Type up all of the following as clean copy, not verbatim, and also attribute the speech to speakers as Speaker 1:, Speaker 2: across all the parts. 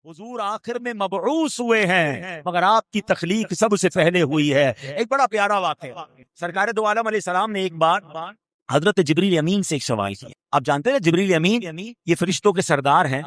Speaker 1: حضور آخر میں مبعوث ہوئے ہیں مگر آپ کی تخلیق سب سے پہلے ہوئی ہے۔ ایک بڑا پیارا واقعہ، سرکار دو عالم علیہ السلام نے ایک بار حضرت جبریل امین سے ایک سوال کیا۔ آپ جانتے ہیں جبریل امین یہ فرشتوں کے سردار ہیں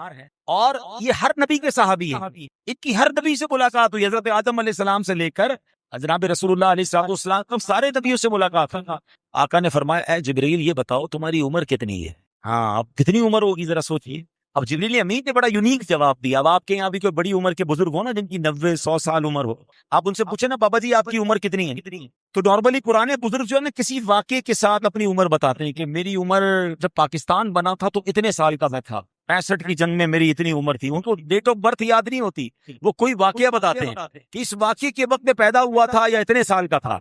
Speaker 1: اور یہ ہر نبی کے صحابی ہیں، ان کی ہر نبی سے ملاقات ہوئی، حضرت آدم علیہ السلام سے لے کر جناب رسول اللہ علیہ السلام سارے نبیوں سے ملاقات ہوئی۔ آقا نے فرمایا اے جبریل یہ بتاؤ تمہاری عمر کتنی ہے؟ ہاں اب کتنی عمر ہوگی ذرا سوچئے۔ اب جبریل امین نے بڑا یونیک جواب دیا۔ اب آپ کے یہاں بھی کوئی بڑی عمر کے بزرگ ہو نا جن کی 90-100 سال عمر ہو، آپ ان سے پوچھیں نا بابا جی آپ کی عمر کتنی ہے، تو نارملی پرانے بزرگ جو ہے نا کسی واقعے کے ساتھ اپنی عمر بتاتے ہیں کہ میری عمر جب پاکستان بنا تھا تو اتنے سال کا میں تھا، 65 کی جنگ میں میری اتنی عمر تھی۔ ان کو ڈیٹ آف برتھ یاد نہیں ہوتی، وہ کوئی واقعہ بتاتے ہیں کہ اس واقعے کے وقت میں پیدا ہوا تھا یا اتنے سال کا تھا۔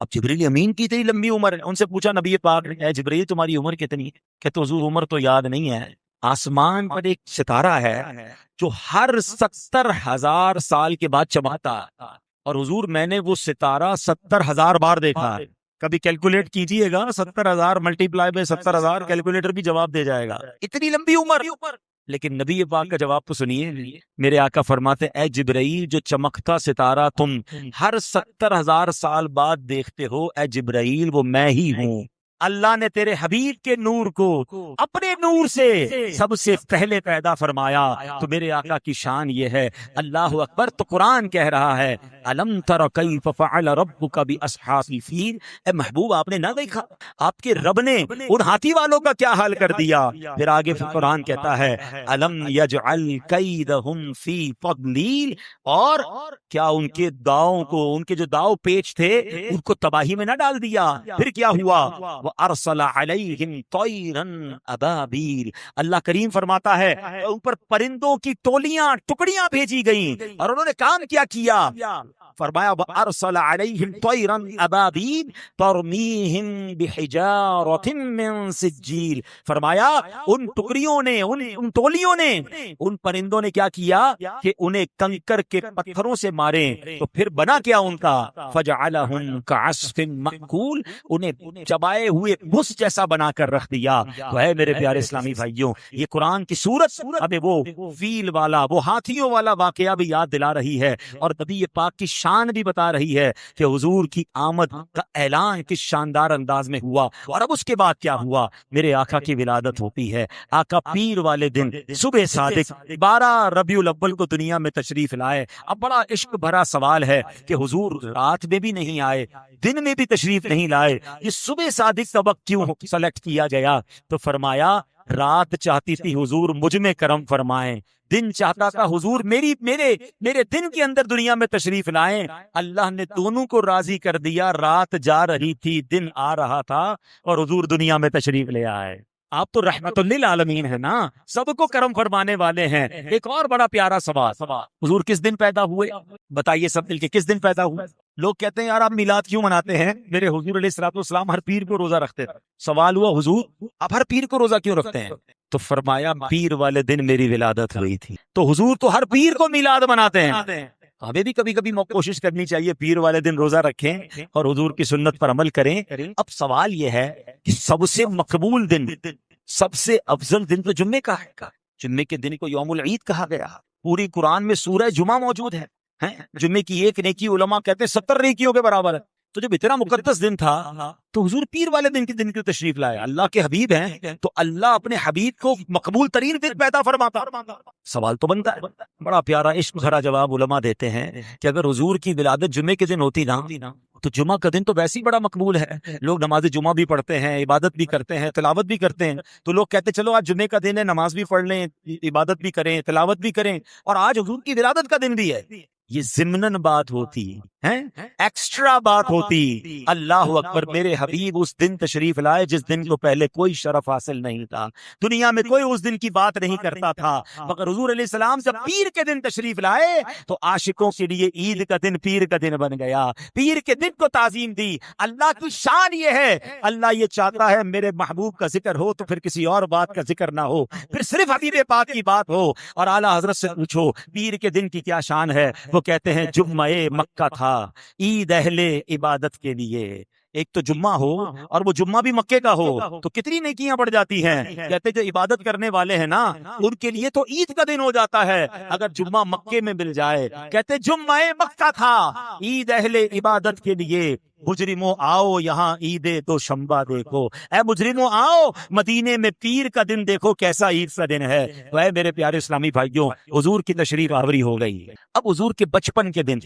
Speaker 1: اب جبریل امین کی اتنی لمبی عمر ہے، ان سے پوچھا نبی پاک اے جبریل تمہاری عمر کتنی ہے؟ کہتے حضور عمر تو یاد نہیں ہے، آسمان پر ایک ستارہ ہے جو ہر 70,000 سال کے بعد چمکتا ہے، اور حضور میں نے وہ ستارہ 70,000 بار دیکھا ہے۔ کبھی کیلکولیٹ کیجئے گا 70,000 ملٹیپلائی بائی 70,000، کیلکولیٹر بھی جواب دے جائے گا، اتنی لمبی عمر۔ لیکن نبی پاک کا جواب تو سنیے، میرے آقا فرماتے اے جبرائیل جو چمکتا ستارہ تم ہر 70,000 سال بعد دیکھتے ہو، اے جبرائیل وہ میں ہی ہوں۔ اللہ نے تیرے حبیب کے نور کو اپنے نور سے سب سے پہلے پیدا فرمایا۔ تو میرے آقا کی شان یہ ہے، اللہ اکبر۔ تو قرآن کہہ رہا ہے الم تر کیف فعل ربک باصحاب الفیل، اے محبوب آپ نے نہ دیکھا آپ کے رب نے ان ہاتھی والوں کا کیا حال کر دیا؟ پھر آگے قرآن کہتا ہے الم یجعل کیدہم فی تضلیل، اور کیا ان کے داؤں کو، ان کے جو داؤ پیچ تھے ان کو تباہی میں نہ ڈال دیا؟ پھر کیا ہوا؟ وَأَرْسَلَ عَلَيْهِمْ طَيْرًا أَبَابِيلَ، اللہ کریم فرماتا ہے اوپر پرندوں کی ٹولیاں ٹکڑیاں بھیجی گئیں اور انہوں نے کام کیا کیا؟ فرمایا وَأَرْسَلَ عَلَيْهِمْ طَيْرًا أَبَابِيلَ تَرْمِيهِمْ بِحِجَارَةٍ مِّن سِجِّيلٍ، فرمایا ان ٹکڑیوں نے، ان ٹولیوں نے، ان پرندوں نے کیا کیا کہ انہیں کنکر کے پتھروں سے مارے، تو پھر بنا کیا ان کا فَجَعَلَهُمْ كَعَصْفٍ مَأْكُولٍ، انہیں چبائے ہوئے بھس جیسا بنا کر رکھ دیا۔ تو ہے میرے پیارے اسلامی بھائیوں، یہ قرآن کی سورت ہمیں وہ فیل والا، وہ ہاتھیوں والا واقعہ بھی یاد دلا رہی ہے، اور نبی پاک کی شان بھی بتا رہی ہے کہ حضور کی آمد کا اعلان کس شاندار انداز میں ہوا، اور اب اس کے بعد کیا ہوا؟ میرے آقا کی ولادت ہوتی ہے۔ آقا پیر والے دن صبح صادق 12 ربیع الاول کو دنیا میں تشریف لائے۔ اب بڑا عشق بھرا سوال ہے کہ حضور رات میں بھی نہیں آئے، دن میں بھی تشریف نہیں لائے، یہ صبح صادق کا وقت کیوں سلیکٹ کیا گیا؟ تو فرمایا رات چاہتی تھی حضور مجھ میں کرم فرمائیں، دن چاہتا تھا حضور میرے دن کے اندر دنیا میں تشریف لائیں۔ اللہ نے دونوں کو راضی کر دیا، رات جا رہی تھی، دن آ رہا تھا، اور حضور دنیا میں تشریف لے آئے۔ آپ تو رحمت للعالمین ہے نا، سب کو کرم فرمانے والے ہیں۔ ایک اور بڑا پیارا سوال، حضور کس دن پیدا ہوئے؟ بتائیے سب مل کے کس دن پیدا ہوئے؟ لوگ کہتے ہیں یار آپ میلاد کیوں مناتے ہیں؟ میرے حضور علیہ الصلوۃ والسلام ہر پیر کو روزہ رکھتے تھے۔ سوال ہوا حضور آپ ہر پیر کو روزہ کیوں رکھتے ہیں؟ تو فرمایا پیر والے دن میری ولادت ہوئی تھی۔ تو حضور تو ہر پیر کو میلاد مناتے ہیں، ہمیں بھی کبھی کبھی کوشش کرنی چاہیے پیر والے دن روزہ رکھیں اور حضور کی سنت پر عمل کریں۔ اب سوال یہ ہے کہ سب سے مقبول دن، سب سے افضل دن تو جمعے کا ہے۔ جمعے کے دن کو یوم العید کہا گیا، پوری قرآن میں سورہ جمعہ موجود ہے۔ جمعے کی ایک نیکی علماء کہتے ہیں 70 نیکیوں کے برابر ہے۔ تو جب اتنا مقدس دن تھا تو حضور پیر والے دن کے دن کی تشریف لائے۔ اللہ کے حبیب ہیں تو اللہ اپنے حبیب کو مقبول ترین دن پیدا فرماتا۔ سوال تو بنتا ہے، بڑا پیارا عشق بھرا جواب علماء دیتے ہیں کہ اگر حضور کی ولادت جمعے کے دن ہوتی نا تو جمعہ کا دن تو ویسے ہی بڑا مقبول ہے، لوگ نماز جمعہ بھی پڑھتے ہیں، عبادت بھی کرتے ہیں، تلاوت بھی کرتے ہیں۔ تو لوگ کہتے چلو آج جمعے کا دن ہے، نماز بھی پڑھ لیں، عبادت بھی کریں، تلاوت بھی کریں، اور آج حضور کی ولادت کا دن بھی ہے۔ یہ ضمناً بات ہوتی ہے، ایکسٹرا بات ہوتی۔ اللہ اکبر، میرے حبیب اس دن تشریف لائے جس دن کو پہلے کوئی شرف حاصل نہیں تھا، دنیا میں کوئی اس دن کی بات نہیں کرتا تھا، مگر حضور علیہ السلام جب پیر کے دن تشریف لائے تو عاشقوں کے لیے عید کا دن پیر کا دن بن گیا، پیر کے دن کو تعظیم دی۔ اللہ کی شان یہ ہے، اللہ یہ چاہتا ہے میرے محبوب کا ذکر ہو تو پھر کسی اور بات کا ذکر نہ ہو، پھر صرف حبیب پاک کی بات ہو۔ اور اعلیٰ حضرت سے پوچھو پیر کے دن کی کیا شان ہے، وہ کہتے ہیں جمعہ مکہ تھا عید اہل عبادت کے لیے، ایک تو جمعہ ہو اور وہ جمعہ بھی مکے کا ہو تو کتنی نیکیاں بڑھ جاتی ہیں. کہتے جو عبادت کرنے والے ہیں نا ان کے لیے تو عید کا دن ہو جاتا ہے اگر جمعہ مکے میں مل جائے. کہتے جمعہ مکہ تھا عید اہل عبادت کے لیے. مجرموں آؤ یہاں عید دوشنبہ دیکھو. اے مجرموں آؤ مدینے میں پیر کا دن دیکھو کیسا عید کا دن ہے. تو اے میرے پیارے اسلامی بھائیوں حضور کی تشریف آوری ہو گئی. اب حضور کے بچپن کے دن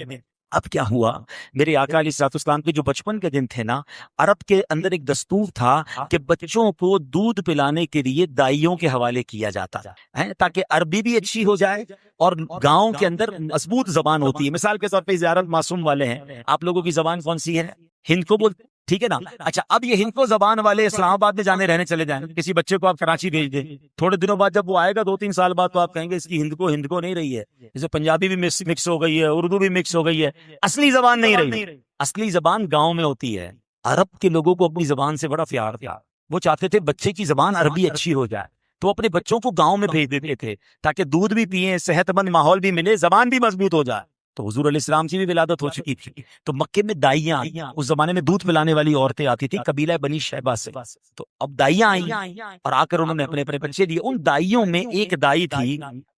Speaker 1: اب کیا ہوا. میرے آقا علیہ الصلوۃ والسلام کے جو بچپن کے دن تھے نا عرب کے اندر ایک دستور تھا کہ بچوں کو دودھ پلانے کے لیے دائیوں کے حوالے کیا جاتا ہے تاکہ عربی بھی اچھی ہو جائے اور گاؤں کے اندر مضبوط زبان ہوتی ہے. مثال کے طور پہ زیارت معصوم والے ہیں, آپ لوگوں کی زبان کون سی ہے؟ ہند کو بولتے, ٹھیک ہے نا. اچھا اب یہ ہند کو زبان والے اسلام آباد میں جانے رہنے چلے جائیں, کسی بچے کو آپ کراچی بھیج دیں, تھوڑے دنوں بعد جب وہ آئے گا 2-3 سال بعد تو آپ کہیں گے اس کی ہند کو نہیں رہی ہے, جیسے پنجابی بھی مکس ہو گئی ہے, اردو بھی مکس ہو گئی ہے, اصلی زبان نہیں رہی. اصلی زبان گاؤں میں ہوتی ہے. عرب کے لوگوں کو اپنی زبان سے بڑا پیار تھا, وہ چاہتے تھے بچے کی زبان عربی اچھی ہو جائے تو اپنے بچوں کو گاؤں میں بھیج دیتے تھے تاکہ دودھ بھی پیئیں, صحت مند ماحول بھی ملے, زبان بھی مضبوط ہو جائے. تو حضور علیہ السلام کی بھی ولادت ہو چکی تھی تو مکے میں دائیاں, اس زمانے میں دودھ پلانے والی عورتیں آتی تھی قبیلہ بنی شیبہ سے. تو اب دائیاں آئیں اور آ کر انہوں نے اپنے بچے دیے. ان دائیوں میں ایک دائی تھی,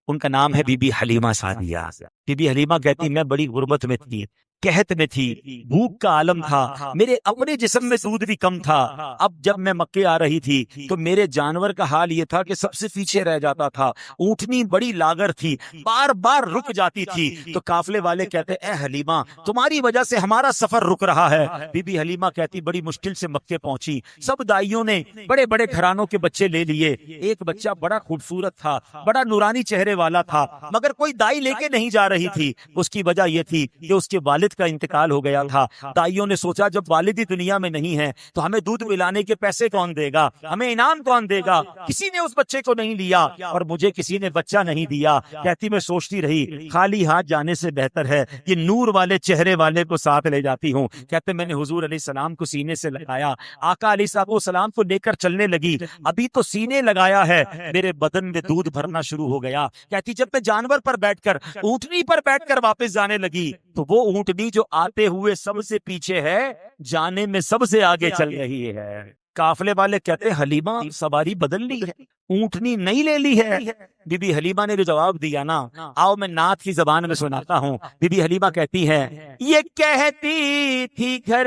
Speaker 1: ان کا نام ہے بی بی حلیمہ سعدیہ. بی بی حلیمہ کہتی میں بڑی غربت میں تھی, قحط میں تھی, بھوک کا عالم تھا, میرے اپنے جسم میں دودھ بھی کم تھا. اب جب میں مکے آ رہی تھی تو میرے جانور کا حال یہ تھا کہ سب سے پیچھے رہ جاتا تھا. اونٹنی بڑی لاگر تھی, بار بار رک جاتی تھی. تو قافلے والے کہتے اے حلیمہ تمہاری وجہ سے ہمارا سفر رک رہا ہے. بی بی حلیمہ کہتی بڑی مشکل سے مکے پہنچی. سب دائیوں نے بڑے بڑے گھرانوں کے بچے لے لیے. ایک بچہ بڑا خوبصورت تھا, بڑا نورانی چہرے والا تھا, مگر کوئی دائی لے کے نہیں جا رہی تھی. اس کی وجہ یہ تھی کہ اس کے والد کا انتقال ہو گیا تھا. دائیوں نے سوچا جب والد ہی دنیا میں نہیں ہے تو ہمیں دودھ پلانے کے پیسے کون دے گا, ہمیں انعام کون دے گا. کسی نے اس بچے کو نہیں لیا اور مجھے کسی نے بچہ نہیں دیا. کہتی میں سوچتی رہی خالی ہاتھ جانے سے بہتر ہے یہ نور والے چہرے والے کو ساتھ لے جاتی ہوں. کہتے میں نے حضور علیہ السلام کو سینے سے لگایا, آقا علیہ السلام کو لے کر چلنے لگی. ابھی تو سینے لگایا ہے میرے بدن میں دودھ بھرنا شروع ہو گیا. کہتی جب میں جانور پر بیٹھ کر اونٹنی پر بیٹھ کر واپس جانے لگی تو وہ اونٹنی جو آتے ہوئے سب سے پیچھے ہے جانے میں سب سے آگے چل رہی ہے. قافلے والے کہتے حلیمہ سواری بدل لی ہے, اونٹنی نہیں لے لی ہے. بی بی حلیمہ نے جو جواب دیا نا آؤ میں نعت کی زبان میں سناتا ہوں. بی بی حلیمہ کہتی ہے یہ کہتی تھی گھر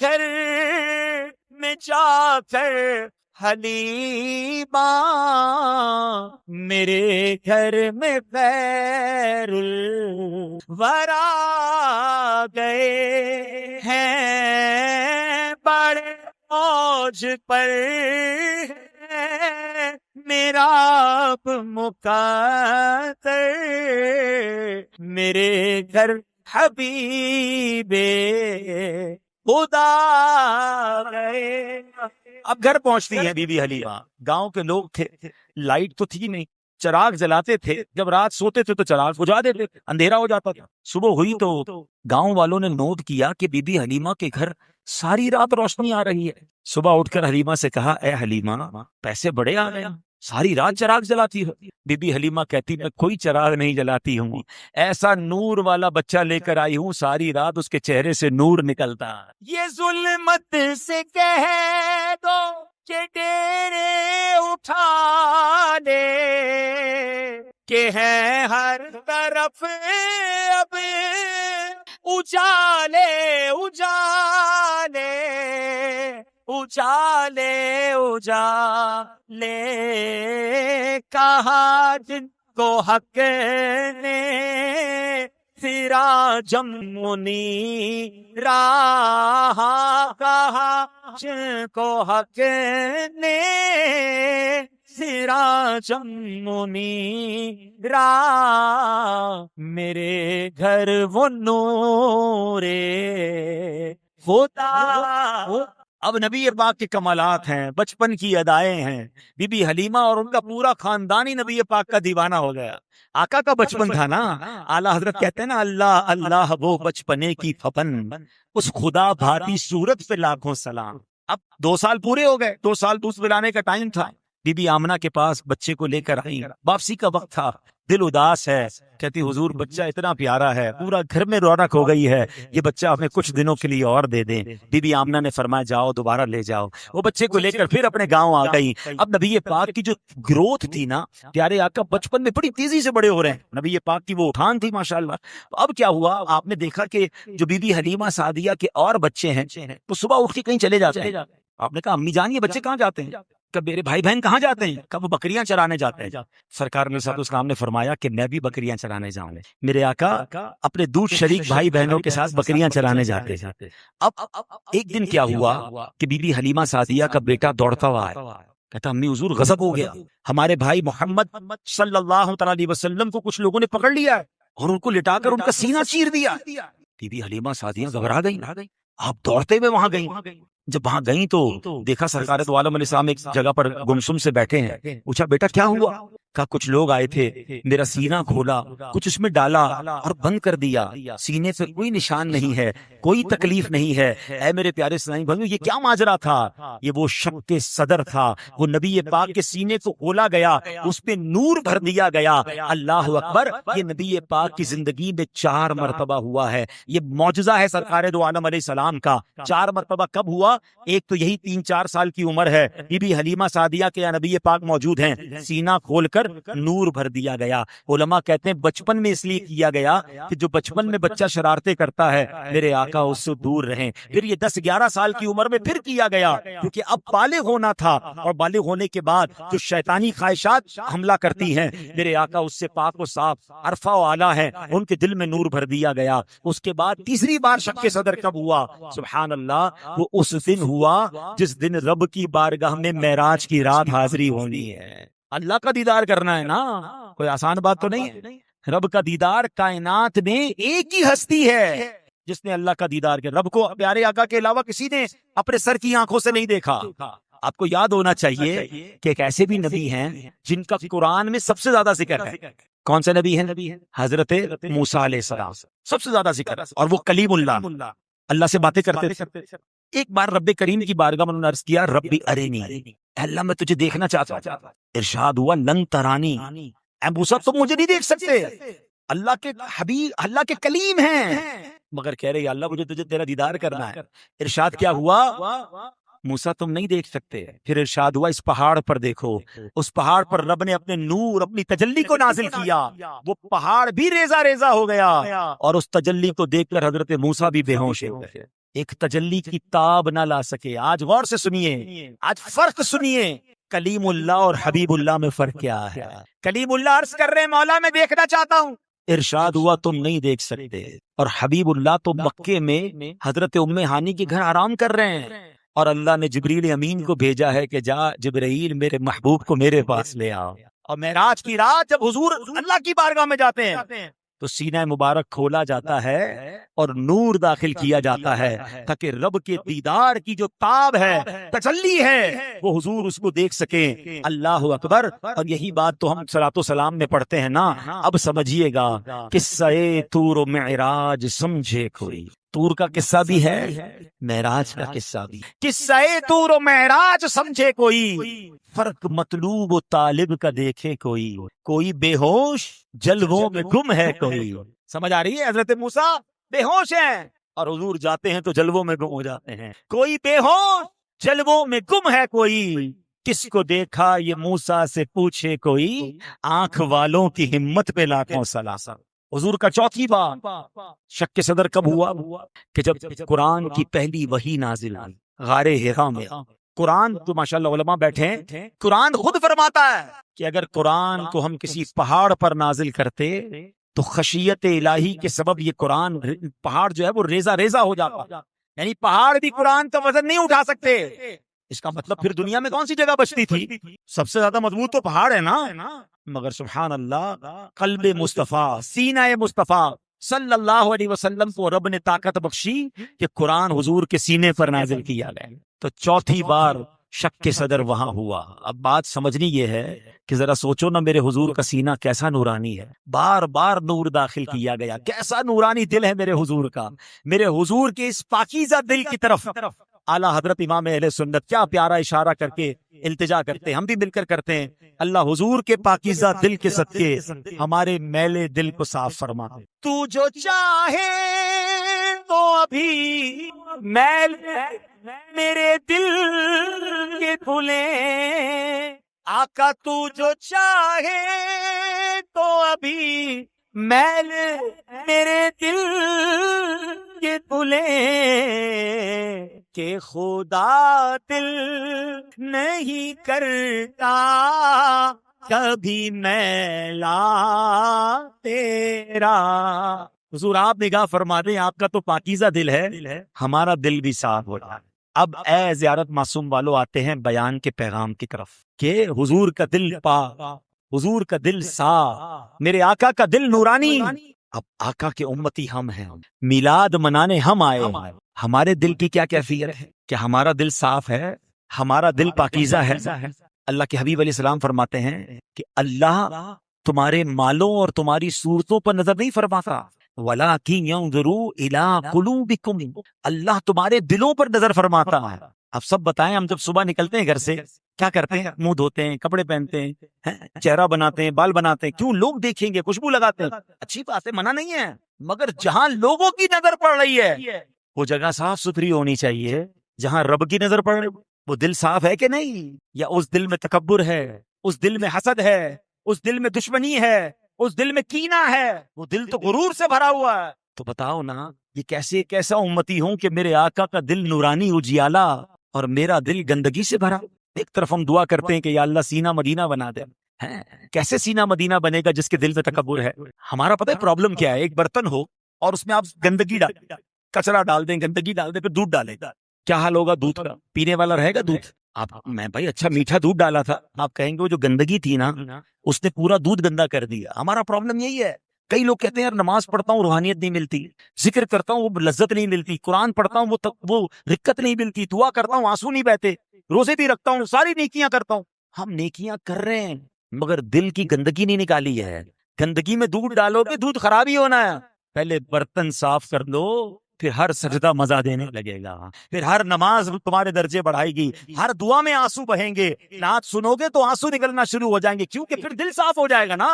Speaker 1: گھر میں جا کر حلیمہ میرے گھر میں خیر الورا گئے ہیں بڑے موج پر میرا اب مقدر میرے گھر حبیب خدا گئے. اب گھر پہنچتی ہیں بی بی حلیمہ. گاؤں کے لوگ تھے, لائٹ تو تھی نہیں, چراغ جلاتے تھے, جب رات سوتے تھے تو چراغ بجھا دیتے, اندھیرا ہو جاتا تھا. صبح ہوئی تو گاؤں والوں نے نوٹ کیا کہ بی بی حلیمہ کے گھر ساری رات روشنی آ رہی ہے. صبح اٹھ کر حلیمہ سے کہا اے حلیمہ پیسے بڑے آ گئے, ساری رات چراغ جلاتی ہو. بی بی حلیمہ کہتی میں کوئی چراغ نہیں جلاتی ہوں, ایسا نور والا بچہ لے کر آئی ہوں ساری رات اس کے چہرے سے نور نکلتا. یہ ظلمت سے کہہ دو کہ ڈیرے اٹھا لے کہ ہے ہر طرف اب اجالے اجالے اجالے اجالے کہا جن کو حق نے سراجم منیرا کہا جن کو حق نے سراجم منیرا میرے گھر وہ نور خدا. اب نبی پاک کے کمالات ہیں, بچپن کی ادائیں ہیں. بی بی حلیمہ اور ان کا پورا خاندانی نبی پاک کا دیوانہ ہو گیا. آقا کا بچپن تھا نا, اعلیٰ حضرت کہتے ہیں نا اللہ اللہ وہ بچپنے کی فپن اس خدا بھاتی صورت پہ لاکھوں سلام. اب 2 سال پورے ہو گئے, 2 سال دودھ پلانے کا ٹائم تھا. بی بی آمنہ کے پاس بچے کو لے کر آئی, واپسی کا وقت تھا. دل اداس ہے. کہتی حضور بچہ اتنا پیارا ہے, پورا گھر میں رونق ہو گئی ہے, یہ بچہ ہمیں کچھ دنوں کے لیے اور دے دیں. بی بی آمنہ نے فرمایا جاؤ دوبارہ لے جاؤ. وہ بچے کو لے کر پھر اپنے گاؤں آ گئی. اب نبی پاک کی جو گروتھ تھی نا, پیارے آقا بچپن میں بڑی تیزی سے بڑے ہو رہے ہیں. نبی پاک کی وہ اٹھان تھی ماشاءاللہ. اب کیا ہوا, آپ نے دیکھا کہ جو بی بی حلیمہ سعدیہ کے اور بچے ہیں وہ صبح اٹھ کے کہیں چلے جاتے ہیں. آپ نے کہا امی جان یہ بچے کہاں جاتے ہیں؟ کب میرے بھائی بہن کہاں جاتے ہیں؟ کب وہ بکریاں چرانے جاتے ہیں. سرکار نے صلی اللہ نے فرمایا کہ میں بھی بکریاں چرانے جاؤں. میرے آقا اپنے دودھ شریک بھائی بہنوں کے ساتھ بکریاں چرانے جاتے ہیں. اب ایک دن کیا ہوا کہ بی بی حلیمہ سعدیہ کا بیٹا دوڑتا ہوا ہے, کہتا امی حضور غضب ہو گیا, ہمارے بھائی محمد صلی اللہ تعالی علیہ وسلم کو کچھ لوگوں نے پکڑ لیا ہے اور ان کو لٹا کر ان کا سینہ چیر دیا. بی بی حلیمہ سعدیہ گھبرا گئی. آپ دوڑتے ہوئے وہاں گئی. جب وہاں گئی تو دیکھا سرکار دو عالم علیہ السلام ایک جگہ پر گمسم سے بیٹھے ہیں. پوچھا بیٹا کیا ہوا؟ کہا کچھ لوگ آئے تھے, میرا سینہ کھولا, کچھ اس میں ڈالا اور بند کر دیا. سینے سے کوئی نشان نہیں ہے, کوئی تکلیف نہیں ہے. اے میرے پیارے اسلامی بھائیو یہ کیا ماجرا تھا؟ یہ وہ شق صدر تھا, وہ نبی پاک کے سینے کو کھولا گیا, اس پہ نور بھر دیا گیا. اللہ اکبر. یہ نبی پاک کی زندگی میں 4 مرتبہ ہوا ہے. یہ معجزہ ہے سرکار دو عالم علیہ السلام کا. 4 مرتبہ کب ہوا؟ ایک تو یہی 3-4 سال کی عمر ہے, بی بی حلیمہ سعدیہ کے نبی پاک موجود ہیں, سینہ کھول کر نور بھر دیا گیا. علماء کہتے ہیں بچپن میں اس لیے کیا گیا کہ جو بچپن میں بچہ شرارتیں کرتا ہے میرے آقا اس سے دور رہیں. پھر یہ 10-11 سال کی عمر میں پھر کیا گیا کیونکہ اب بالغ ہونا تھا, اور بالغ ہونے کے بعد جو شیطانی خواہشات حملہ کرتی ہیں میرے آقا اس سے پاک و صاف عرفہ و اعلیٰ ہیں, ان کے دل میں نور بھر دیا گیا. اس کے بعد تیسری بار شق صدر کب ہوا؟ سبحان اللہ, وہ اس دن ہوا جس دن رب کی بارگاہ میں معراج کی رات حاضری ہونی ہے. اللہ کا دیدار کرنا ہے نا, کوئی آسان بات تو نہیں ہے. رب کا دیدار کائنات میں ایک ہی ہستی ہے جس نے اللہ کا دیدار کیا. رب کو پیارے آقا کے علاوہ کسی نے اپنے سر کی آنکھوں سے نہیں دیکھا. آپ کو یاد ہونا چاہیے کہ ایک ایسے بھی نبی ہیں جن کا قرآن میں سب سے زیادہ ذکر ہے. کون سے نبی ہیں؟ حضرت موسیٰ علیہ السلام, سب سے زیادہ ذکر, اور وہ کلیم اللہ, اللہ سے باتیں کرتے تھے. ایک بار رب کریم کی بارگاہ میں انہوں نے عرض کیا ربی ارینی, اللہ میں تجھے دیکھنا چاہتا ہوں. ارشاد ہوا لن ترانی, اے موسیٰ تم مجھے نہیں دیکھ سکتے. اللہ کے حبیب, اللہ کے کلیم ہیں, مگر کہہ رہے اللہ مجھے تجھے تیرا دیدار کرنا ہے. ارشاد کیا ہوا؟ موسیٰ تم نہیں دیکھ سکتے. پھر ارشاد ہوا اس پہاڑ پر دیکھو. اس پہاڑ پر رب نے اپنے نور, اپنی تجلی کو نازل کیا. وہ پہاڑ بھی ریزہ ریزہ ہو گیا, اور اس تجلی کو دیکھ کر حضرت موسیٰ بھی بے ہوش ہو گئے. ایک تجلی کی تاب نہ لا سکے. آج غور سے سنیے, آج فرق سنیے, کلیم اللہ اور حبیب اللہ میں فرق کیا ہے. کلیم اللہ عرض کر رہے ہیں مولا میں دیکھنا چاہتا ہوں, ارشاد ہوا تم نہیں دیکھ سکتے. اور حبیب اللہ تو مکے میں حضرت ام ہانی کے گھر آرام کر رہے ہیں, اور اللہ نے جبریل امین کو بھیجا ہے کہ جا جبرائیل میرے محبوب کو میرے پاس لے آؤ. اور معراج کی رات جب حضور اللہ کی بارگاہ میں جاتے ہیں تو سینہ مبارک کھولا جاتا ہے اور نور داخل کیا جاتا ہے تاکہ رب کے دیدار کی جو تاب ہے, تجلی ہے, وہ حضور اس کو دیکھ سکیں. اللہ اکبر. اور یہی بات تو ہم صلاۃ و سلام میں پڑھتے ہیں نا. اب سمجھیے گا قصہ طور و معراج سمجھے کوئی. طور کا قصہ بھی ہے, معراج کا قصہ بھی. قصہ طور و معراج سمجھے کوئی, فرق مطلوب و طالب کا دیکھے کوئی. کوئی بے ہوش جلووں میں گم ہے کوئی. سمجھ آ رہی ہے؟ حضرت موسیٰ بے ہوش ہیں اور حضور جاتے ہیں تو جلووں میں گم ہو جاتے ہیں. کوئی بے ہوش جلووں میں گم ہے کوئی. کس کو دیکھا یہ موسیٰ سے پوچھے کوئی, آنکھ والوں کی ہمت پہ لاکھوں سلام. حضور کا چوتھی بار شق صدر کب ہوا؟ کہ جب قرآن کی پہلی وحی نازل ہوئی غار حرا میں. قرآن تو ماشاءاللہ علماء بیٹھے ہیں, قرآن خود فرماتا ہے کہ اگر قرآن کو ہم کسی پہاڑ پر نازل کرتے تو خشیت الہی کے سبب یہ قرآن پہاڑ جو ہے وہ ریزہ ریزہ ہو جاتا. یعنی پہاڑ بھی قرآن کا وزن نہیں اٹھا سکتے. اس کا مطلب پھر دنیا میں کون سی جگہ بچتی تھی؟ سب سے زیادہ مضبوط تو پہاڑ ہے نا. مگر سبحان اللہ, قلب مصطفیٰ, سینہ مصطفیٰ صلی اللہ علیہ وسلم کو رب نے طاقت بخشی کہ قرآن حضور کے سینے پر نازل کیا گیا. تو چوتھی بار شق صدر وہاں ہوا. اب بات سمجھنی یہ ہے کہ ذرا سوچو نا میرے حضور کا سینہ کیسا نورانی ہے, بار بار نور داخل کیا گیا. کیسا نورانی دل ہے میرے حضور کا. میرے حضور کے اس پاکیزہ دل کی طرف اعلیٰ حضرت امام اہل سنت کیا پیارا اشارہ کر کے التجا کرتے ہیں، ہم بھی مل کر کرتے ہیں، اللہ حضور کے پاکیزہ دل کے صدقے ہمارے میلے دل کو صاف فرما۔ تو جو چاہے تو ابھی میل میرے دل کے دھلے، آقا تو جو چاہے تو ابھی میل میرے دل کے دھلے، کہ خدا دل نہیں کرتا کبھی میلا تیرا۔ حضور آپ نگاہ فرما دیں، آپ کا تو پاکیزہ دل ہے، ہمارا دل بھی صاف ہو جائے۔ اب اے زیارت معصوم والو آتے ہیں بیان کے پیغام کی طرف کہ حضور کا دل پاک، حضور کا دل صاف، میرے آقا کا دل نورانی۔ اب آقا کے امتی ہم ہیں، میلاد منانے ہم آئے، ہمارے دل کی کیا کیفیت ہے؟ کہ ہمارا دل صاف ہے، ہمارا دل پاکیزہ ہے۔ اللہ کے حبیب علیہ السلام فرماتے ہیں کہ اللہ تمہارے مالوں اور تمہاری صورتوں پر نظر نہیں فرماتا، وَلَٰكِن يَنظُرُ إِلَىٰ قُلُوبِكُمْ، اللہ تمہارے دلوں پر نظر فرماتا ہے۔ اب سب بتائیں، ہم جب صبح نکلتے ہیں گھر سے کیا کرتے ہیں؟ منہ دھوتے ہیں، کپڑے پہنتے ہیں، چہرہ بناتے ہیں، بال بناتے ہیں، کیوں؟ لوگ دیکھیں گے، خوشبو لگاتے ہیں، اچھی بات ہے، منع نہیں ہے، مگر جہاں لوگوں کی نظر پڑ رہی ہے وہ جگہ صاف ستھری ہونی چاہیے۔ جہاں رب کی نظر پڑ رہی وہ دل صاف ہے کہ نہیں؟ یا اس دل میں تکبر ہے، اس دل میں حسد ہے، اس دل میں دشمنی ہے، اس دل میں کینہ ہے، وہ دل تو غرور سے بھرا ہوا ہے۔ تو بتاؤ نا، یہ کیسا امتی ہوں کہ میرے آقا کا دل نورانی اجیالا اور میرا دل گندگی سے بھرا۔ ایک طرف ہم دعا کرتے ہیں کہ یا اللہ سینہ مدینہ بنا دے، کیسے سینہ مدینہ بنے گا جس کے دل میں تکبر ہے؟ ہمارا پتہ ہے پرابلم کیا ہے؟ ایک برتن ہو اور اس میں آپ گندگی ڈال، کچرا ڈال دیں، گندگی ڈال دیں، پھر دودھ ڈالیں، کیا حال ہوگا دودھ کا؟ پینے والا رہے گا دودھ؟ آپ میں بھائی اچھا میٹھا دودھ ڈالا تھا، آپ کہیں گے وہ جو گندگی تھی نا اس نے پورا دودھ گندا کر دیا۔ ہمارا پرابلم یہی ہے، کئی لوگ کہتے ہیں یار نماز پڑھتا ہوں روحانیت نہیں ملتی، ذکر کرتا ہوں وہ لذت نہیں ملتی، قرآن پڑھتا ہوں وہ رکت نہیں ملتی، دعا کرتا ہوں آنسو نہیں بہتے، روزے بھی رکھتا ہوں، ساری نیکیاں کرتا ہوں۔ ہم نیکیاں کر رہے ہیں مگر دل کی گندگی نہیں نکالی ہے۔ گندگی میں دودھ ڈالو گے دودھ خراب ہی ہونا ہے۔ پہلے برتن صاف کر لو، پھر ہر سجدہ مزہ دینے لگے گا، پھر ہر نماز تمہارے درجے بڑھائے گی، ہر دعا میں آنسو بہیں گے، نعت سنو گے تو آنسو نکلنا شروع ہو جائیں گے، کیونکہ پھر دل صاف ہو جائے گا نا۔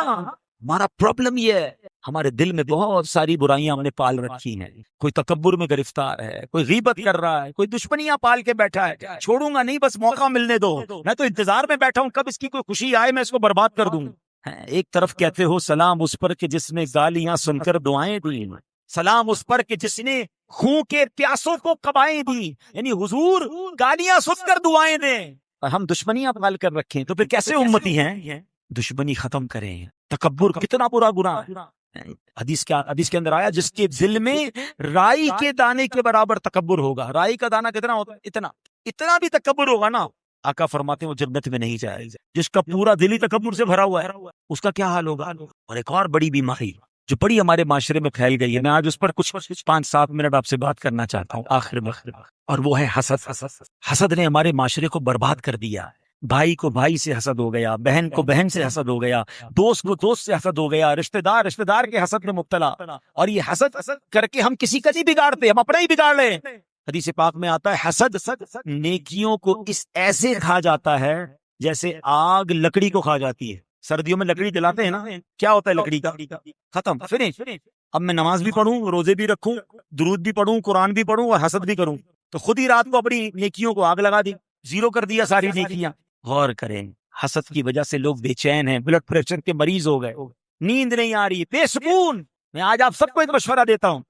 Speaker 1: ہمارا پرابلم یہ ہے، ہمارے دل میں بہت ساری برائیاں ہم نے پال رکھی ہیں۔ کوئی تکبر میں گرفتار ہے، کوئی غیبت کر رہا ہے، کوئی دشمنیاں پال کے بیٹھا ہے، چھوڑوں گا نہیں، بس موقع ملنے دو، میں تو انتظار میں بیٹھا ہوں کب اس کی کوئی خوشی آئے میں اس کو برباد کر دوں۔ ایک طرف کہتے ہو سلام اس پر کہ جس نے گالیاں سن کر دعائیں دی، سلام اس پر کہ جس نے خون کے پیاسوں کو قبائیں دی، یعنی حضور گالیاں سن کر دعائیں دیں، اور ہم دشمنیاں پال کر رکھیں، تو پھر کیسے امتی ہیں؟ دشمنی ختم کریں۔ تکبر کتنا برا گناہ ہے، حدیث کے اندر آیا جس کے دل میں رائی کے دانے کے برابر تکبر ہوگا۔ رائی کا دانہ کتنا ہوتا ہے؟ اتنا بھی تکبر ہوگا نا، آقا فرماتے ہیں وہ جنت میں نہیں جائے۔ جس کا پورا دل ہی تکبر سے بھرا ہوا ہے اس کا کیا حال ہوگا؟ اور ایک اور بڑی بیماری جو بڑی ہمارے معاشرے میں پھیل گئی ہے، میں آج اس پر کچھ 5-7 منٹ آپ سے بات کرنا چاہتا ہوں آخر میں، اور وہ ہے حسد۔ حسد نے ہمارے معاشرے کو برباد کر دیا۔ بھائی کو بھائی سے حسد ہو گیا، بہن کو بہن سے حسد ہو گیا، دوست کو دوست سے حسد ہو گیا، رشتہ دار کے حسد میں مبتلا، اور یہ حسد کر کے ہم کسی کا نہیں بگاڑتے، ہم اپنا ہی بگاڑ لیں۔ حدیث پاک میں آتا ہے حسد نیکیوں کو اس ایسے کھا جاتا ہے جیسے آگ لکڑی کو کھا جاتی ہے۔ سردیوں میں لکڑی جلاتے ہیں نا، کیا ہوتا ہے لکڑی کا؟ ختم، فنش۔ اب میں نماز بھی پڑھوں، روزے بھی رکھوں، درود بھی پڑھوں، قرآن بھی پڑھوں اور حسد بھی کروں تو خود ہی رات کو اپنی نیکیوں کو آگ لگا دی، زیرو کر دیا ساری نیکیاں۔ غور کریں، حسد کی وجہ سے لوگ بے چین ہیں، بلڈ پریشر کے مریض ہو گئے، نیند نہیں آ رہی، بے سکون۔ میں آج آپ سب کو ایک مشورہ دیتا ہوں،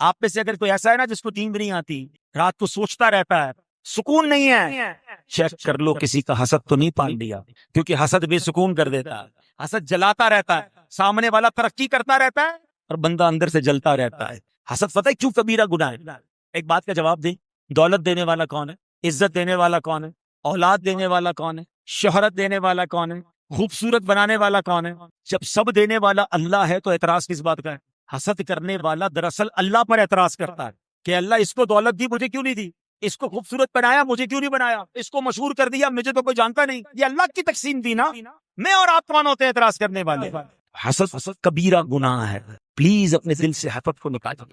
Speaker 1: آپ میں سے اگر کوئی ایسا ہے نا جس کو نیند نہیں آتی، رات کو سوچتا رہتا ہے، سکون نہیں ہے، چیک کر لو کسی کا حسد تو نہیں پال لیا، کیونکہ حسد بے سکون کر دیتا ہے۔ حسد جلاتا رہتا ہے، سامنے والا ترقی کرتا رہتا ہے اور بندہ اندر سے جلتا رہتا ہے۔ حسد پتہ ہے کیوں کبیرہ گناہ ہے؟ ایک بات کا جواب دیں، دولت دینے والا کون ہے؟ عزت دینے والا کون ہے؟ اولاد دینے والا کون ہے؟ شہرت دینے والا کون ہے؟ خوبصورت بنانے والا کون ہے؟ جب سب دینے والا اللہ ہے تو اعتراض کس بات کا ہے؟ حسد کرنے والا دراصل اللہ پر اعتراض کرتا ہے کہ اللہ اس کو دولت دی مجھے کیوں نہیں دی، اس کو خوبصورت بنایا مجھے کیوں نہیں بنایا، اس کو مشہور کر دیا مجھے تو کوئی جانتا نہیں، یہ اللہ کی تقسیم دی نا، میں اور آپ کون ہوتے ہیں اعتراض کرنے والے؟ حسد کبیرہ گناہ ہے۔ پلیز اپنے دل سے حسد کو نکال دو۔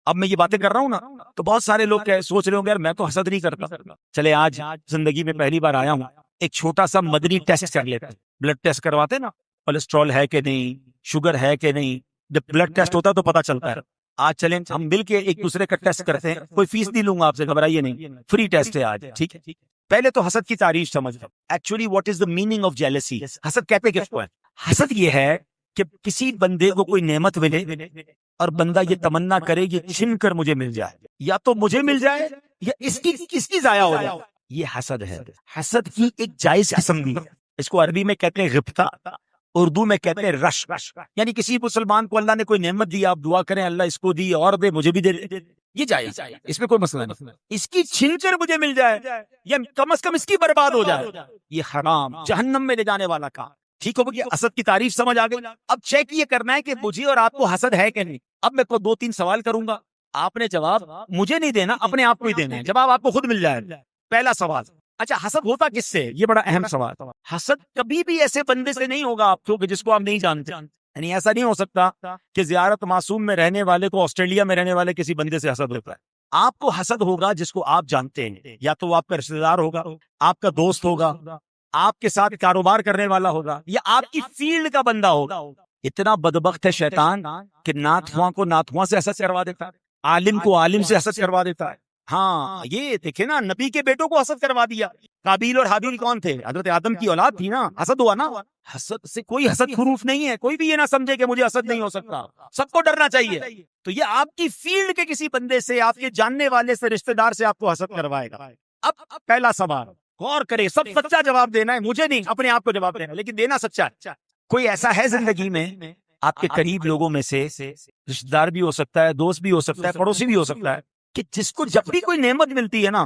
Speaker 1: اب میں یہ باتیں کر رہا ہوں نا تو بہت سارے لوگ سوچ رہے ہوں گے یار میں تو حسد نہیں کرتا۔ چلے آج زندگی میں پہلی بار آیا ہوں، ایک چھوٹا سا مدنی ٹیسٹ کر لیتے ہیں۔ بلڈ ٹیسٹ کرواتے نا، کولیسٹرول ہے کہ نہیں، شوگر ہے کہ نہیں، جب بلڈ ٹیسٹ ہوتا ہے تو پتا چلتا ہے۔ آج چلیں ہم مل کے ایک دوسرے کا ٹیسٹ کرتے ہیں، کوئی فیس نہیں لوں گا آپ سے، گھبرائیے نہیں، فری ٹیسٹ ہے آج، ٹھیک ہے۔ پہلے تو حسد کی تعریف سمجھ لو۔ Actually what is the meaning of jealousy? حسد کہتے کس کو ہے؟ حسد یہ ہے کہ کسی بندے کو کوئی نعمت ملے اور بندہ یہ تمنا کرے یہ چھن کر مجھے مل جائے، یا تو مجھے مل جائے یا اس کی ضائع ہو جائے، یہ حسد ہے۔ حسد کی ایک جائز قسم بھی ہے، اس کو عربی میں کہتے ہیں غبطہ، اردو میں کہتے ہیں رش۔ یعنی کسی مسلمان کو اللہ نے کوئی نعمت دی، آپ دعا کریں اللہ اس کو دی اور دے، مجھے بھی دے، یہ جائز، اس میں کوئی مسئلہ نہیں۔ اس کی چھن کر مجھے مل جائے یا کم از کم اس کی برباد ہو جائے، یہ حرام، جہنم میں لے جانے والا کام۔ ٹھیک ہو گیا، حسد کی تعریف سمجھ آ گئی۔ اب چیک یہ کرنا ہے کہ مجھے اور آپ کو حسد ہے کہ نہیں۔ اب میں کو 2-3 سوال کروں گا، آپ نے جواب مجھے نہیں دینا، اپنے آپ کو ہی دینا ہے، جواب آپ کو خود مل جائے۔ پہلا سوال، اچھا حسد ہوتا کس سے؟ یہ بڑا اہم سوال۔ حسد کبھی بھی ایسے بندے سے نہیں ہوگا آپ کو کہ جس کو آپ نہیں جانتے، یعنی ایسا نہیں ہو سکتا کہ زیارت معصوم میں رہنے والے کو آسٹریلیا میں رہنے والے کسی بندے سے حسد ہوتا ہے۔ آپ کو حسد ہوگا جس کو آپ جانتے ہیں، یا تو وہ آپ کا رشتہ دار ہوگا، آپ کا دوست ہوگا، آپ کے ساتھ کاروبار کرنے والا ہوگا، یا آپ کی فیلڈ کا بندہ ہوگا۔ اتنا بدبخت ہے شیطان کہ ناتھواں کو ناتھواں سے حسد کروا دیتا ہے، عالم کو عالم سے حسد کروا دیتا ہے۔ ہاں یہ دیکھیں نا، نبی کے بیٹوں کو حسد کروا دیا۔ قابیل اور حابیل کون تھے؟ حضرت آدم کی اولاد تھی نا، حسد ہوا نا۔ حسد سے کوئی حسد خروف نہیں ہے، کوئی بھی یہ نہ سمجھے کہ مجھے حسد نہیں ہو سکتا، سب کو ڈرنا چاہیے۔ تو یہ آپ کی فیلڈ کے کسی بندے سے، آپ کے جاننے والے سے، رشتہ دار سے آپ کو حسد کروائے گا۔ اب پہلا سوال غور کرے، سب سچا جواب دینا ہے، مجھے نہیں، اپنے آپ کو جواب دینا ہے، لیکن دینا سچا ہے۔ کوئی ایسا ہے زندگی میں آپ کے قریب لوگوں میں سے، رشتہ دار بھی ہو سکتا ہے، دوست بھی ہو سکتا ہے، پڑوسی بھی ہو سکتا ہے، کہ جس کو جب بھی کوئی نعمت ملتی ہے نا،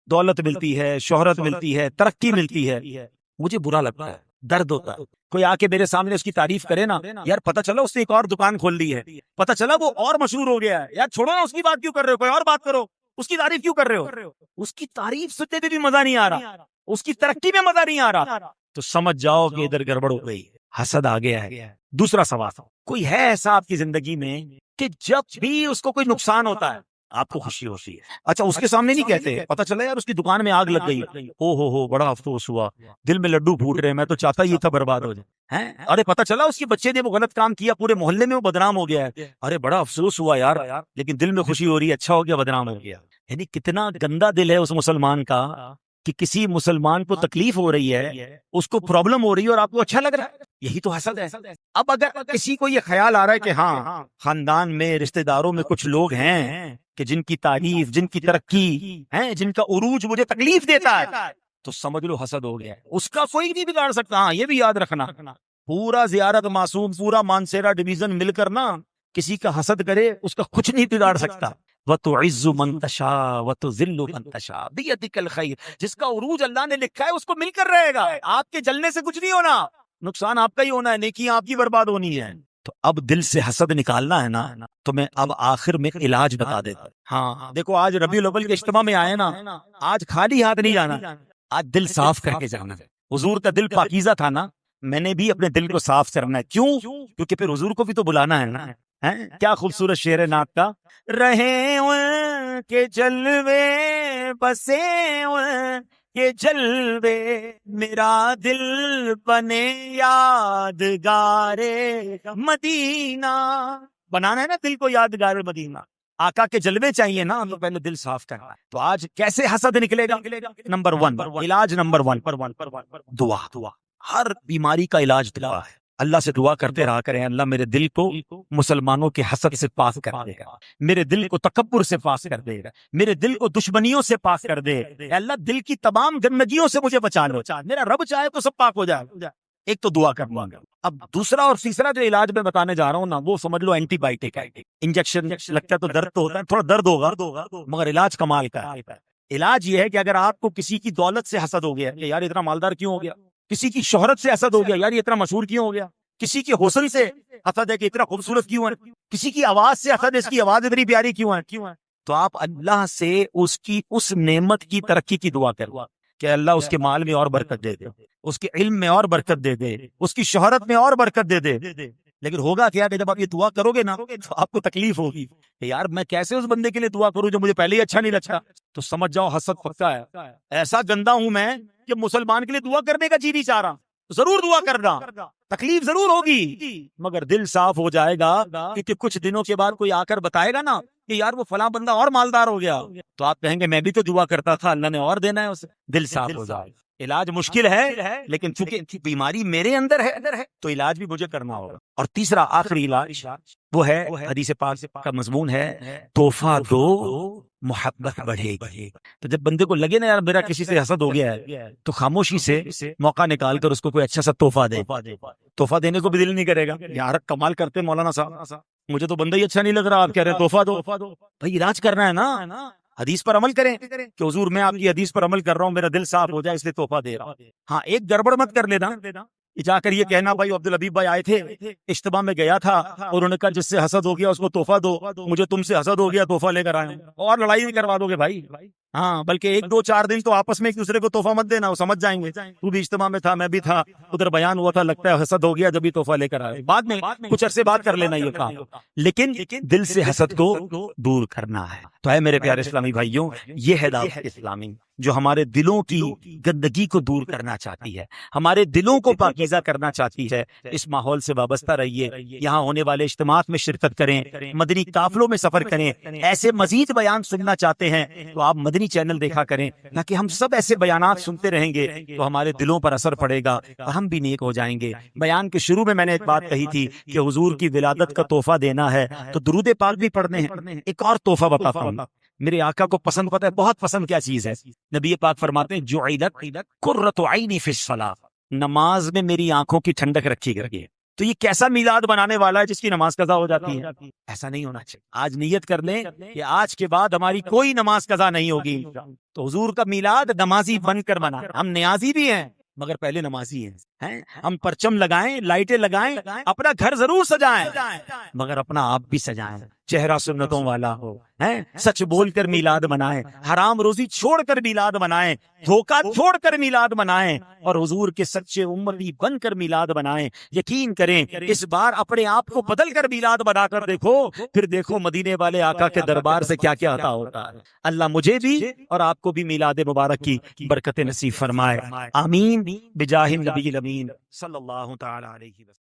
Speaker 1: دولت ملتی ہے، شہرت ملتی ہے، ترقی ملتی ہے، مجھے برا لگتا ہے، درد ہوتا ہے۔ کوئی آ کے میرے سامنے اس کی تعریف کرے نا، یار پتہ چلا اس نے ایک اور دکان کھول لی ہے، پتہ چلا وہ اور مشہور ہو گیا ہے، یار چھوڑو نا اس کی بات کیوں کر رہے ہو، کوئی اور بات کرو، اس کی تعریف کیوں کر رہے ہو؟ اس کی تعریف سننے میں بھی مزہ نہیں آ رہا، اس کی ترقی میں مزہ نہیں آ رہا، تو سمجھ جاؤ کہ ادھر گڑبڑ ہو گئی، حسد آ گیا ہے۔ دوسرا سوال، کوئی ہے ایسا آپ کی زندگی میں کہ جب بھی اس کو کوئی نقصان ہوتا ہے آپ کو خوشی ہوتی ہے؟ اچھا اس کے سامنے نہیں کہتے، پتہ چلا یار اس کی دکان میں آگ لگ گئی، او ہو بڑا افسوس ہوا، دل میں لڈو پھوٹ رہے، میں تو چاہتا ہی تھا برباد ہو جائے۔ ارے پتہ چلا اس کے بچے نے وہ غلط کام کیا، پورے محلے میں وہ بدنام ہو گیا ہے، ارے بڑا افسوس ہوا یار، لیکن دل میں خوشی ہو رہی ہے، اچھا ہو گیا بدنام ہو گیا۔ یعنی کتنا گندا دل ہے اس مسلمان کا کہ کسی مسلمان کو تکلیف ہو رہی ہے، اس کو پرابلم ہو رہی ہے اور آپ کو اچھا لگ رہا ہے، یہی تو حسد ہے۔ اب اگر کسی کو یہ خیال آ رہا ہے کہ ہاں خاندان میں، رشتہ داروں میں کچھ لوگ ہیں کہ جن کی تعریف، جن کی ترقی ہے، جن کا عروج مجھے تکلیف دیتا ہے، تو سمجھ لو حسد ہو گیا ہے۔ اس کا کوئی نہیں بگاڑ سکتا۔ ہاں یہ بھی یاد رکھنا، پورا زیارت معصوم، پورا مانسیرا ڈویژن مل کر نا کسی کا حسد کرے، اس کا کچھ نہیں بگاڑ سکتا۔ وَتُعِزُّ مَن تَشَاءُ وَتُذِلُّ مَن تَشَاءُ بِيَدِكَ الْخَيْرُ، جس کا عروج اللہ نے لکھا ہے اس کو مل کر رہے گا، آپ کے جلنے سے کچھ نہیں ہونا، نقصان آپ کا ہی ہونا ہے، نیکیاں آپ کی برباد ہونی ہے۔ تو اب دل سے حسد نکالنا ہے نا، تو میں اب آخر میں علاج بتا دیتا ہوں۔ ہاں دیکھو آج ربیع الاول کے اجتماع میں آئے نا، آج خالی ہاتھ نہیں جانا، آج دل صاف کر کے جانا ہے۔ حضور کا دل پاکیزہ تھا نا، میں نے بھی اپنے دل کو صاف کرنا ہے۔ کیوں؟ کیونکہ پھر حضور کو بھی تو بلانا ہے نا۔ کیا خوبصورت شعر نعت کا، رہے ان کے جلوے بسے ان کے جلوے، میرا دل بنے یادگار مدینہ۔ بنانا ہے نا دل کو یادگار مدینہ، آقا کے جلوے چاہیے نا، تو پہلے دل صاف کرنا ہے۔ تو آج کیسے حسد نکلے گا؟ نمبر 1 علاج، نمبر 1 دعا۔ ہر بیماری کا علاج دعا ہے۔ اللہ سے دعا کرتے رہا کریں، اللہ میرے دل کو مسلمانوں کے حسد سے پاک کر دے گا، میرے دل کو تکبر سے پاک کر دے گا، میرے دل کو دشمنیوں سے پاک کر دے، اللہ دل کی تمام گندگیوں سے مجھے بچا لو، میرا رب چاہے تو سب پاک ہو جائے۔ ایک تو دعا کرنا گا۔ اب دوسرا اور تیسرا جو علاج میں بتانے جا رہا ہوں نا، وہ سمجھ لو اینٹی بائیوٹک ہے، انجیکشن لگتا ہے تو درد تو ہوتا ہے، تھوڑا درد ہوگا مگر علاج کمال کا ہے۔ علاج یہ ہے کہ اگر آپ کو کسی کی دولت سے حسد ہو گیا کہ یار اتنا مالدار کیوں ہو گیا، کسی کی شہرت سے حسد ہو گیا یار یہ اتنا مشہور کیوں ہو گیا، کسی کے حسن سے حسد ہے کہ اتنا خوبصورت کیوں ہے، کسی کی آواز سے حسد ہے اس کی آواز اتنی پیاری کیوں ہے، تو آپ اللہ سے اس نعمت کی ترقی کی دعا کرو کہ اللہ اس کے مال میں اور برکت دے دے، اس کے علم میں اور برکت دے دے، اس کی شہرت میں اور برکت دے دے، لیکن ہوگا کیا کہ جب آپ یہ دعا کرو گے نا تو آپ کو تکلیف ہوگی کہ یار میں کیسے اس بندے کے لیے دعا کروں جو مجھے پہلے ہی اچھا نہیں لگتا. تو سمجھ جاؤ حسد پکا ہے. ایسا گندا ہوں میں کہ مسلمان کے لیے دعا کرنے کا جی نہیں چاہ رہا. ضرور دعا کرنا, تکلیف ضرور ہوگی, مگر دل صاف ہو جائے گا. کیونکہ کچھ دنوں کے بعد کوئی آ کر بتائے گا نا کہ یار وہ فلاں بندہ اور مالدار ہو گیا, تو آپ کہیں گے میں بھی تو دعا کرتا تھا, اللہ نے اور دینا ہے اسے. دل صاف ہو جائے. علاج مشکل ہے لیکن چونکہ بیماری میرے اندر ہے تو علاج بھی مجھے کرنا ہوگا. اور تیسرا آخری علاج وہ ہے حدیث پاک کا مضمون ہے تحفہ دو محبت بڑھے گی. تو جب بندے کو لگے نا یار میرا کسی سے حسد ہو گیا ہے تو خاموشی سے موقع نکال کر اس کو کوئی اچھا سا تحفہ دے. تحفہ دینے کو بھی دل نہیں کرے گا, یار کمال کرتے مولانا صاحب, مجھے تو بندہ ہی اچھا نہیں لگ رہا, آپ کہہ رہے ہیں تحفہ دو. بھائی علاج کرنا ہے نا, حدیث پر عمل کریں کہ حضور میں آپ کی حدیث پر عمل کر رہا ہوں, میرا دل صاف ہو جائے اس لیے تحفہ دے رہا ہوں. ہاں ایک گڑبڑ مت کر لینا, جا کر یہ کہنا بھائی عبدالحبیب بھائی آئے تھے, اجتماع میں گیا تھا اور انہوں نے کہا جس سے حسد ہو گیا اس کو تحفہ دو, مجھے تم سے حسد ہو گیا تحفہ لے کر آئے, اور لڑائی نہیں کروا دو گے بھائی. ہاں بلکہ 1-2-4 دن تو آپس میں ایک دوسرے کو تحفہ مت دینا, وہ سمجھ جائیں گے تو بھی اجتماع میں تھا میں بھی تھا, ادھر بیان ہوا تھا, لگتا ہے حسد ہو گیا جب بھی تحفہ لے کر آئے. بعد میں کچھ عرصے بات کر لینا یہ کام, لیکن دل سے حسد کو دور کرنا ہے. تو ہے میرے پیارے اسلامی بھائیوں, یہ ہے دعوت اسلامی جو ہمارے دلوں کی گندگی کو دور کرنا چاہتی ہے, ہمارے دلوں کو پاکیزہ کرنا چاہتی ہے. اس ماحول سے وابستہ رہیے, یہاں ہونے والے اجتماعات میں شرکت کریں, مدنی قافلوں میں سفر کریں. ایسے مزید بیان سننا چاہتے ہیں تو آپ مدنی چینل دیکھا کریں, تاکہ ہم سب ایسے بیانات سنتے رہیں گے تو ہمارے دلوں پر اثر پڑے گا اور ہم بھی نیک ہو جائیں گے. بیان کے شروع میں نے ایک بات کہی تھی کہ حضور کی ولادت کا تحفہ دینا ہے تو درود پاک بھی پڑھنے ہیں. ایک اور تحفہ بتاتا ہوں, میرے آقا کو پسند پتہ ہے, بہت پسند کیا چیز ہے. نبی پاک فرماتے ہیں جعلت قرۃ عینی فی الصلاۃ, نماز میں میری آنکھوں کی ٹھنڈک رکھی گئی ہے. تو یہ کیسا میلاد بنانے والا ہے جس کی نماز قضا ہو جاتی ہے؟ ایسا نہیں ہونا چاہیے. آج نیت کر لیں کہ آج کے بعد ہماری کوئی نماز قضا نہیں ہوگی. تو حضور کا میلاد نمازی بن کر بنا. ہم نیازی بھی ہیں مگر پہلے نمازی ہیں. ہم پرچم لگائیں, لائٹیں لگائیں, اپنا گھر ضرور سجائیں مگر اپنا آپ بھی سجائیں, چہرہ سنتوں والا ہو, سچ بول کر میلاد منائیں, حرام روزی چھوڑ کر میلاد منائیں, دھوکہ چھوڑ کر میلاد منائیں, اور حضور کے سچے امتی بن کر میلاد منائیں. یقین کریں اس بار اپنے آپ کو بدل کر میلاد بنا کر دیکھو, پھر دیکھو مدینے والے آقا کے دربار سے کیا کیا عطا ہوتا ہے. اللہ مجھے بھی اور آپ کو بھی میلاد مبارک کی برکت نصیب فرمائے. آمین بجاہ النبی الامین صلی اللہ تعالی علیہ وسلم.